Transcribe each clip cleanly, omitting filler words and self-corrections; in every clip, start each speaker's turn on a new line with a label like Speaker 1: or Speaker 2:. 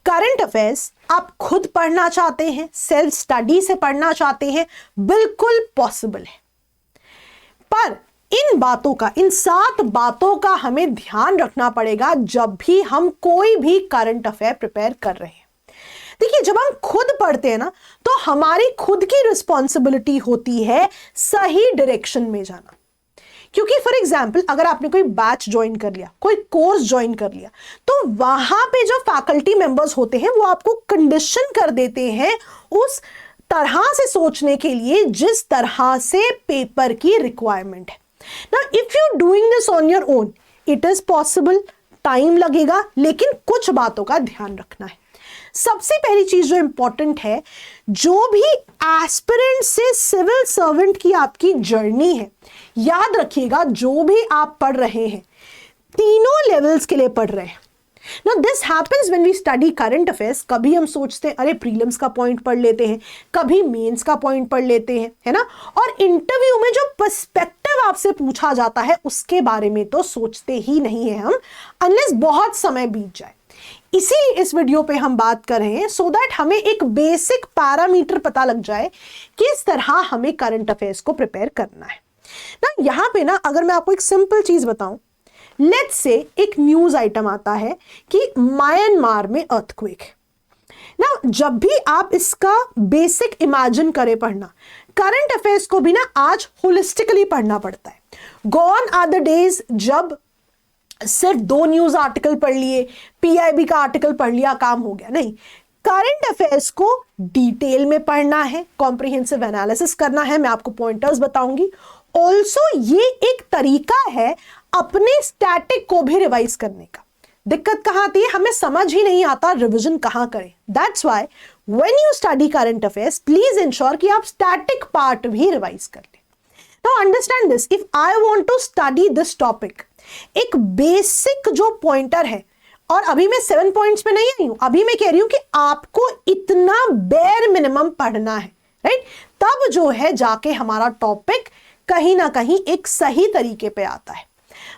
Speaker 1: Current affairs आप खुद पढ़ना चाहते हैं, सेल्फ स्टडी से पढ़ना चाहते हैं, बिल्कुल पॉसिबल है। पर इन बातों का, इन 7 बातों का हमें ध्यान रखना पड़ेगा जब भी हम कोई भी करंट अफेयर प्रिपेयर कर रहे हैं। देखिए, जब हम खुद पढ़ते हैं ना, तो हमारी खुद की रिस्पॉन्सिबिलिटी होती है सही डायरेक्शन में जाना। क्योंकि फॉर एग्जाम्पल अगर आपने कोई बैच ज्वाइन कर लिया, कोई कोर्स ज्वाइन कर लिया, तो वहां पे जो फैकल्टी मेंबर्स होते हैं वो आपको कंडीशन कर देते हैं उस तरह से सोचने के लिए जिस तरह से पेपर की रिक्वायरमेंट है ना। If you doing this on your own, it is possible, time लगेगा, लेकिन कुछ बातों का ध्यान रखना है। सबसे पहली चीज जो इंपॉर्टेंट है, जो भी एस्पिरेंट से सिविल सर्वेंट की आपकी जर्नी है, याद रखिएगा जो भी आप पढ़ रहे हैं तीनों लेवल्स के लिए पढ़ रहे हैं। Now this happens when we study current affairs। कभी हम सोचते हैं अरे प्रीलिम्स का पॉइंट पढ़ लेते हैं, कभी मेंस का पॉइंट पढ़ लेते हैं, है ना। और इंटरव्यू में जो पर्सपेक्टिव आपसे पूछा जाता है उसके बारे में तो सोचते ही नहीं है हम, अनलेस बहुत समय बीत जाए। इसीलिए इस वीडियो पे हम बात कर रहे हैं सो दैट हमें एक बेसिक पैरामीटर पता लग जाए किस तरह हमें करंट अफेयर्स को प्रिपेयर करना है ना। यहां पे ना अगर मैं आपको एक सिंपल चीज बताऊं, लेट्स से एक न्यूज आइटम आता है कि म्यांमार में अर्थक्वेक ना। जब भी आप इसका बेसिक इमेजिन करें पढ़ना, करंट अफेयर्स को भी ना आज होलिस्टिकली पढ़ना पड़ता है। गॉन आर द डेज जब सिर्फ 2 न्यूज आर्टिकल पढ़ लिए, पीआईबी का आर्टिकल पढ़ लिया, काम हो गया। नहीं, करंट अफेयर्स को डिटेल में पढ़ना है, कॉम्प्रिहेंसिव एनालिसिस करना है। मैं आपको पॉइंटर्स बताऊंगी। ऑल्सो ये एक तरीका है अपने स्टैटिक को भी रिवाइज करने का। दिक्कत कहां आती है, हमें समझ ही नहीं आता रिवीजन कहां करें। That's why when you study current affairs, please ensure कि आप स्टैटिक पार्ट भी रिवाइज कर लें। Now understand this, if I want to study this topic, एक बेसिक जो पॉइंटर है, और अभी मैं 7 पॉइंट्स में नहीं आई हूं, अभी मैं कह रही हूं कि आपको इतना बेयर मिनिमम पढ़ना है, राइट। तब जो है जाके हमारा टॉपिक कहीं ना कहीं एक सही तरीके पे आता है।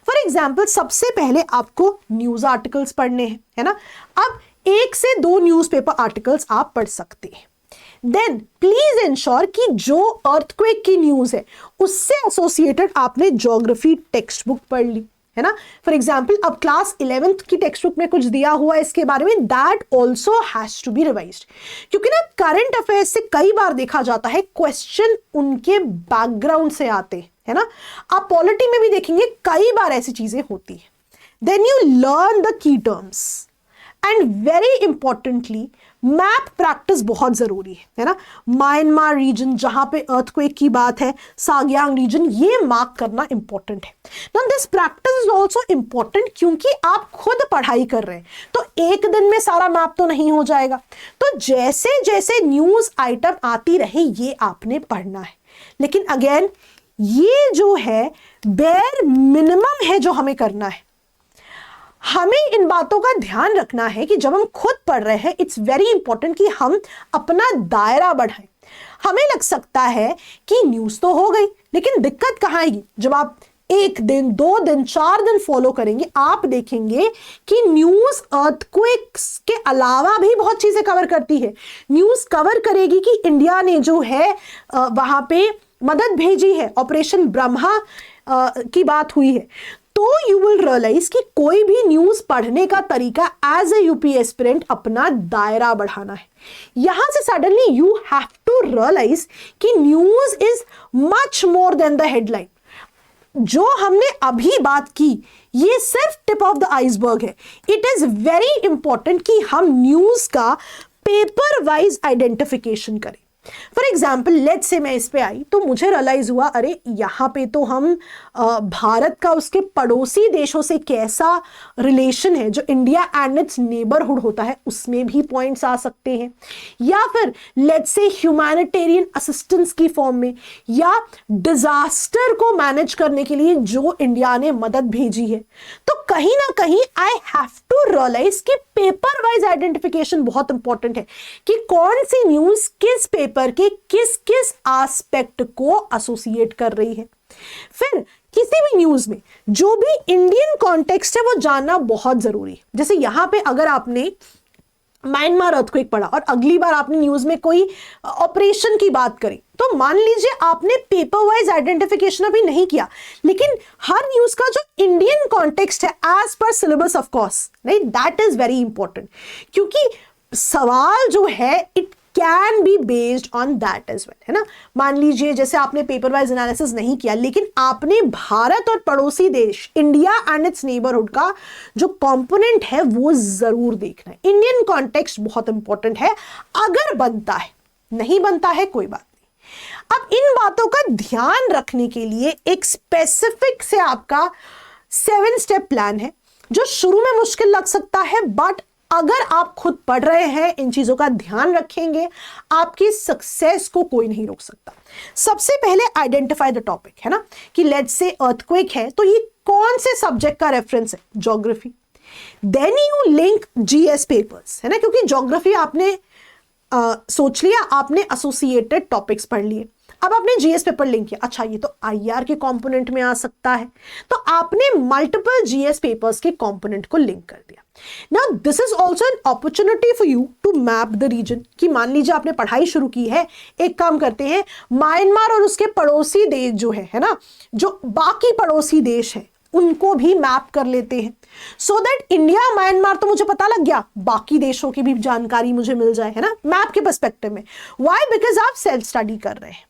Speaker 1: फॉर एग्जाम्पल सबसे पहले आपको न्यूज आर्टिकल्स पढ़ने हैं, है ना। अब 1 से 2 न्यूज़पेपर आर्टिकल्स आप पढ़ सकते हैं। देन प्लीज इंश्योर कि जो अर्थक्वेक की न्यूज है उससे एसोसिएटेड आपने ज्योग्राफी टेक्स्ट बुक पढ़ ली, है ना। फॉर एग्जाम्पल अब क्लास 11th की टेक्स्ट बुक में कुछ दिया हुआ है इसके बारे में, that also has to be revised. क्योंकि ना करंट अफेयर्स से कई बार देखा जाता है क्वेश्चन उनके बैकग्राउंड से आते हैं, है ना। आप पॉलिटी में भी देखेंगे कई बार ऐसी चीजें होती है। Then you learn the key terms and very importantly map practice बहुत जरूरी है ना। म्यांमार रीजन जहां पे अर्थक्वेक की बात है, साग्यांग रीजन, ये मार्क करना इंपॉर्टेंट है। Now this practice is also important क्योंकि आप खुद पढ़ाई कर रहे हैं, तो एक दिन में सारा मैप तो नहीं हो जाएगा। तो जैसे जैसे न्यूज आइटम आती रहे ये आपने पढ़ना है। लेकिन अगेन ये जो है बेयर मिनिमम है जो हमें करना है। हमें इन बातों का ध्यान रखना है कि जब हम खुद पढ़ रहे हैं, इट्स वेरी इंपॉर्टेंट कि हम अपना दायरा बढ़ाएं। हमें लग सकता है कि न्यूज तो हो गई, लेकिन दिक्कत कहां आएगी, जब आप 1 दिन 2 दिन 4 दिन फॉलो करेंगे, आप देखेंगे कि न्यूज अर्थक्वेक्स के अलावा भी बहुत चीजें कवर करती है। न्यूज कवर करेगी कि इंडिया ने जो है वहां पे मदद भेजी है, ऑपरेशन ब्रह्मा की बात हुई है। तो यू विल रियलाइज कि कोई भी न्यूज पढ़ने का तरीका एज ए यूपी एस्पिरेंट अपना दायरा बढ़ाना है। यहां से suddenly you have to realize कि news is much more than the headline. जो हमने अभी बात की ये सिर्फ टिप ऑफ द आइसबर्ग है। इट इज वेरी इंपॉर्टेंट कि हम न्यूज का पेपर वाइज आइडेंटिफिकेशन करें। फॉर एग्जाम्पल लेट्स से मैं इस पे आई तो मुझे रियलाइज हुआ अरे यहाँ पे तो हम भारत का उसके पड़ोसी देशों से कैसा रिलेशन है, जो इंडिया एंड इट्स नेबरहुड होता है, उसमें भी पॉइंट्स आ सकते हैं। या फिर लेट्स से ह्यूमैनिटेरियन असिस्टेंस की फॉर्म में, या डिजास्टर को मैनेज करने के लिए जो इंडिया ने मदद भेजी है। तो कहीं ना कहीं आई हैव टू रियलाइज कि पेपर वाइज आइडेंटिफिकेशन बहुत इंपॉर्टेंट है कि कौन सी न्यूज किस पेपर के किस किस एस्पेक्ट को एसोसिएट कर रही है। फिर किसी भी न्यूज में जो भी इंडियन कॉन्टेक्स्ट है वो जानना बहुत जरूरी है। जैसे यहां पे अगर आपने म्यांमार अर्थक्वेक पढ़ा और अगली बार आपने न्यूज में कोई ऑपरेशन की बात करी, तो मान लीजिए आपने पेपर वाइज आइडेंटिफिकेशन अभी नहीं किया, लेकिन हर न्यूज का जो इंडियन कॉन्टेक्स्ट है as per syllabus of course, right, that is very important, क्योंकि सवाल जो है it can be based on that as well, है ना। मान लीजिए जैसे आपने पेपर वाइज एनालिसिस नहीं किया, लेकिन आपने भारत और पड़ोसी देश इंडिया एंड इट्स नेबरहुड का जो कंपोनेंट है वो जरूर देखना है। इंडियन कॉन्टेक्स्ट बहुत इंपॉर्टेंट है, अगर बनता है, नहीं बनता है कोई बात नहीं। अब इन बातों का ध्यान रखने के लिए एक स्पेसिफिक से आपका 7 स्टेप प्लान है, जो शुरू में मुश्किल लग सकता है, बट अगर आप खुद पढ़ रहे हैं, इन चीजों का ध्यान रखेंगे, आपकी सक्सेस को कोई नहीं रोक सकता। सबसे पहले आइडेंटिफाई द टॉपिक, है ना, कि लेट्स से अर्थक्वेक है तो ये कौन से सब्जेक्ट का रेफरेंस है, geography. Then you link GS papers, है ना, क्योंकि ज्योग्राफी आपने सोच लिया, आपने एसोसिएटेड टॉपिक्स पढ़ लिए, अब आपने जीएस पेपर लिंक किया, अच्छा ये तो आईआर के कंपोनेंट में आ सकता है, तो आपने मल्टीपल जीएस पेपर्स के कंपोनेंट को लिंक कर दिया। Now this is also an opportunity for you to map the region, कि मान लीजिए आपने पढ़ाई शुरू की है, एक काम करते हैं, म्यांमार और उसके पड़ोसी देश जो है ना, जो बाकी पड़ोसी देश है उनको भी मैप कर लेते हैं, सो दैट इंडिया म्यांमार तो मुझे पता लग गया, बाकी देशों की भी जानकारी मुझे मिल जाए, है ना, मैप के पर्सपेक्टिव में। व्हाई? बिकॉज आप सेल्फ स्टडी कर रहे हैं।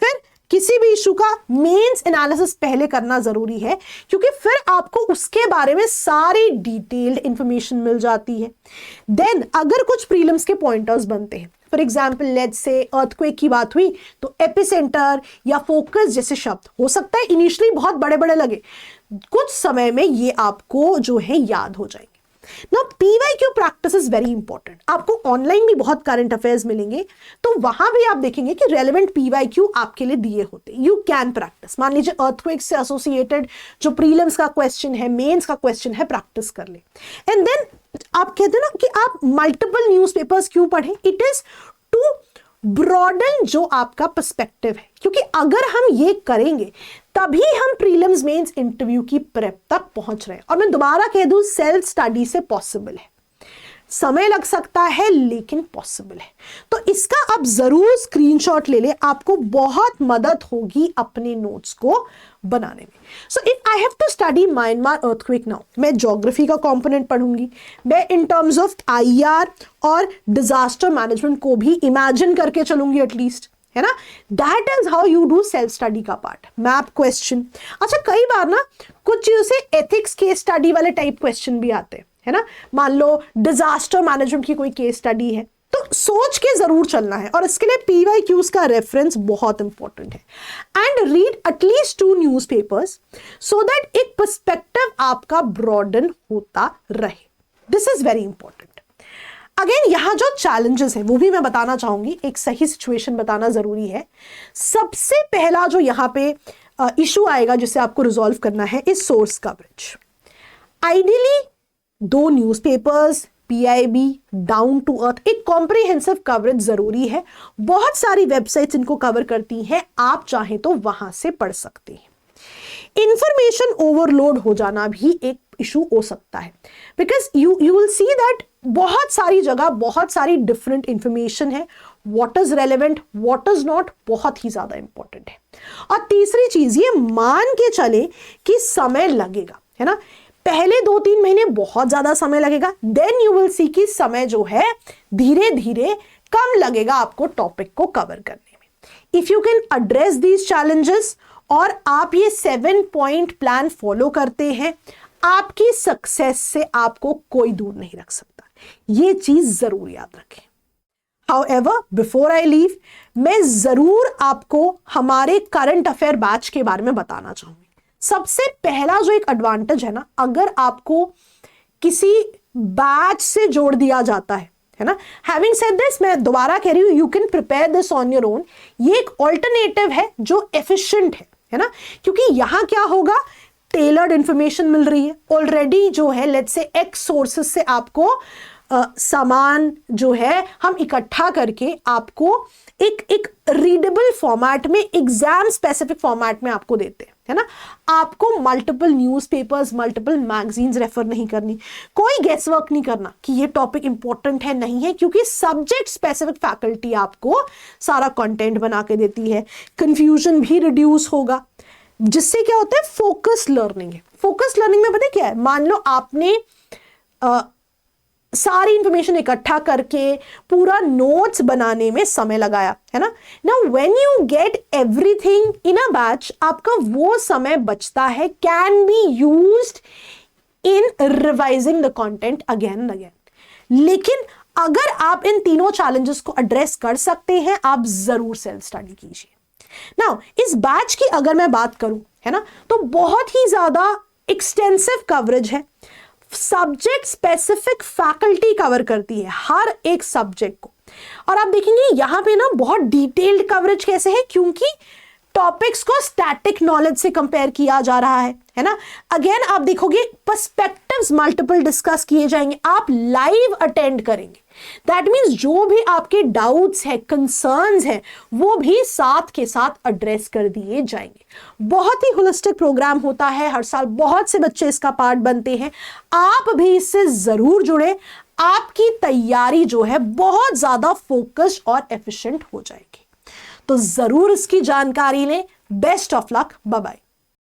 Speaker 1: फिर किसी भी इशू का मेंस एनालिसिस पहले करना जरूरी है, क्योंकि फिर आपको उसके बारे में सारी डिटेल्ड इंफॉर्मेशन मिल जाती है। देन अगर कुछ प्रीलिम्स के पॉइंटर्स बनते हैं, फॉर एग्जाम्पल लेट्स से अर्थक्वेक की बात हुई, तो एपिसेंटर या फोकस जैसे शब्द हो सकता है इनिशियली बहुत बड़े बड़े लगे, कुछ समय में ये आपको जो है याद हो जाएंगे। Now PYQ practice is very important. आपको ऑनलाइन भी बहुत करंट अफेयर्स मिलेंगे, तो वहां भी आप देखेंगे कि रेलेवेंट PYQ आपके लिए दिए होते हैं। यू कैन प्रैक्टिस, मान लीजिए अर्थक्वेक से एसोसिएटेड जो प्रीलिम्स का क्वेश्चन है, मेंस का क्वेश्चन है, प्रैक्टिस कर ले। एंड देन आप कहते हैं ना कि आप मल्टीपल न्यूज़पेपर्स क्यों पढ़ें, इट इज टू ब्रॉडन जो आपका पर्सपेक्टिव है, क्योंकि अगर हम ये करेंगे तभी हम प्रीलिम्स मेंस इंटरव्यू की प्रेप तक पहुंच रहे हैं। और मैं दोबारा कह दूं, सेल्फ स्टडी से पॉसिबल है, समय लग सकता है लेकिन पॉसिबल है। तो इसका आप जरूर स्क्रीनशॉट ले लें, आपको बहुत मदद होगी अपने नोट्स को बनाने में। So if I have to study Myanmar earthquake now, मैं ज्योग्राफी का कंपोनेंट पढ़ूंगी, मैं इन टर्म्स ऑफ आईआर और डिजास्टर मैनेजमेंट को भी इमेजिन करके चलूंगी एटलीस्ट, है ना। That is how you do self study का पार्ट। मैप क्वेश्चन, अच्छा कई बार ना कुछ चीजों से एथिक्स केस स्टडी वाले टाइप क्वेश्चन भी आते हैं, है ना। मान लो डिजास्टर मैनेजमेंट की कोई केस स्टडी है, तो सोच के जरूर चलना है, और इसके लिए PYQs का रेफरेंस बहुत इंपॉर्टेंट है। And read at least 2 newspapers so that एक पर्सपेक्टिव आपका ब्रॉडन होता रहे। This is very important. Again यहां जो चैलेंजेस है वो भी मैं बताना चाहूंगी, एक सही सिचुएशन बताना जरूरी है। सबसे पहला जो यहां पे इशू आएगा जिसे आपको रिजॉल्व करना है is source coverage. Ideally 2 newspapers, PIB, down to earth, एक कॉम्प्रिहेंसिव कवरेज जरूरी है। बहुत सारी वेबसाइट्स इनको कवर करती हैं, आप चाहें तो वहां से पढ़ सकते हैं। इंफॉर्मेशन ओवरलोड हो जाना भी एक इशू हो सकता है, because you will see that बहुत सारी जगह बहुत सारी डिफरेंट इंफॉर्मेशन है, what is relevant what is not, बहुत ही ज्यादा इंपॉर्टेंट है। और तीसरी चीज, ये मान के चले कि समय लगेगा, है ना, पहले 2-3 महीने बहुत ज्यादा समय लगेगा, देन यू विल सी कि समय जो है धीरे धीरे कम लगेगा आपको टॉपिक को कवर करने में। If you can address these challenges और आप ये 7 पॉइंट प्लान फॉलो करते हैं, आपकी सक्सेस से आपको कोई दूर नहीं रख सकता, ये चीज जरूर याद रखें। However, before I leave, मैं जरूर आपको हमारे करंट अफेयर बैच के बारे में बताना चाहूंगी। सबसे पहला जो एक एडवांटेज है ना, अगर आपको किसी बैच से जोड़ दिया जाता है ना, हैविंग सेड दिस, मैं दोबारा कह रही हूं, you can prepare this on your own. ये एक ऑल्टरनेटिव है जो एफिशिएंट है ना, क्योंकि यहां क्या होगा, टेलर्ड इंफॉर्मेशन मिल रही है ऑलरेडी, जो है लेट्स से एक्स सोर्सेस से आपको सामान जो है हम इकट्ठा करके आपको एक रीडेबल फॉर्मेट में, एग्जाम स्पेसिफिक फॉर्मेट में आपको देते हैं। है ना। आपको multiple newspapers, multiple magazines refer नहीं करनी, कोई गेस वर्क नहीं करना कि ये टॉपिक इंपॉर्टेंट है नहीं है, क्योंकि सब्जेक्ट स्पेसिफिक फैकल्टी आपको सारा कंटेंट बना के देती है। कंफ्यूजन भी रिड्यूस होगा, जिससे क्या होता है, फोकस लर्निंग है। फोकस लर्निंग में पता है क्या है, मान लो आपने सारी इंफॉर्मेशन इकट्ठा करके पूरा नोट्स बनाने में समय लगाया, है ना। Now when you get everything in a batch, आपका वो समय बचता है, can be used in revising the content again and again. लेकिन अगर आप इन तीनों चैलेंजेस को एड्रेस कर सकते हैं, आप जरूर सेल्फ स्टडी कीजिए। नाउ इस बैच की अगर मैं बात करूं, है ना, तो बहुत ही ज्यादा एक्सटेंसिव कवरेज है। सब्जेक्ट स्पेसिफिक फैकल्टी कवर करती है हर एक सब्जेक्ट को, और आप देखेंगे यहां पे ना बहुत डिटेल्ड कवरेज कैसे है, क्योंकि टॉपिक्स को स्टैटिक नॉलेज से कंपेयर किया जा रहा है ना। अगेन आप देखोगे पर्सपेक्टिव्स मल्टीपल डिस्कस किए जाएंगे, आप लाइव अटेंड करेंगे। दैट मीन्स जो भी आपके डाउट्स है, कंसर्न्स हैं, वो भी साथ के साथ एड्रेस कर दिए जाएंगे। बहुत ही होलिस्टिक प्रोग्राम होता है, हर साल बहुत से बच्चे इसका पार्ट बनते हैं। आप भी इससे जरूर जुड़े, आपकी तैयारी जो है बहुत ज्यादा फोकस्ड और एफिशिएंट हो जाएगी। तो जरूर इसकी जानकारी लें। Best of luck, bye bye.